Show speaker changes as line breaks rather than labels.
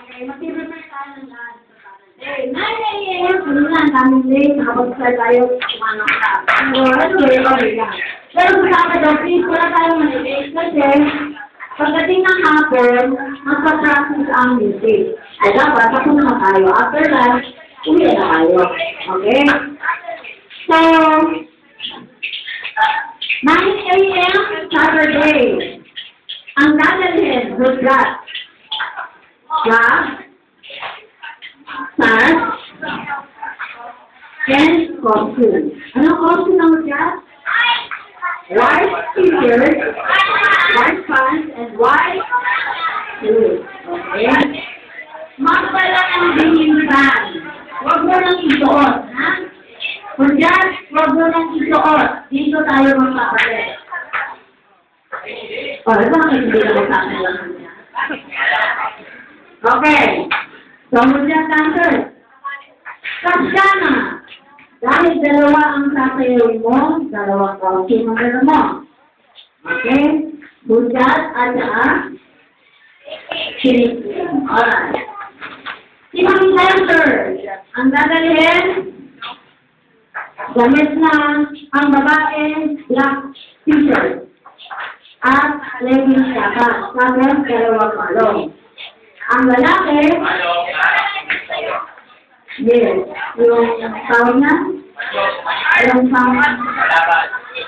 Okay, mag-prepare tayo ng lahat. Eh, 9 a.m. Kanina, ang daming late. Nakapag-start tayo. Kumano ka. Okay lang. Pero sa Sabado, please, wala tayong malilate. Kasi, pagdating ng hapon, magpa-practice ang music. Ay, dapat, ako naman tayo. After lunch, uwi na tayo. Okay? So, 9 a.m. Saturday. Ang dadalhin, Rudrat. Rock. Stars. And costume. Anong costume ng Rudrat? White t-shirt, white pants, and white shoes. Okay? Magpala ng dingin fan. Huwag mo nang isuot, ha? Rudrat, huwag mo nang isuot. Dito tayo magpapalit. O, bakit hindi na magpapalit? Okay. So, Rudrat answer. Kapsana. Dahil dalawa ang sasayaw mo, dalawang costume ang gano'n mo. Okay? Rudrat at saka Chinik. Alright. Sinang answer. Ang dadalhin, damit na ang babae, black t-shirt. At leggings saka. Tapos dalawang malong. Ang lalaki, yes, yung tawag na? Yung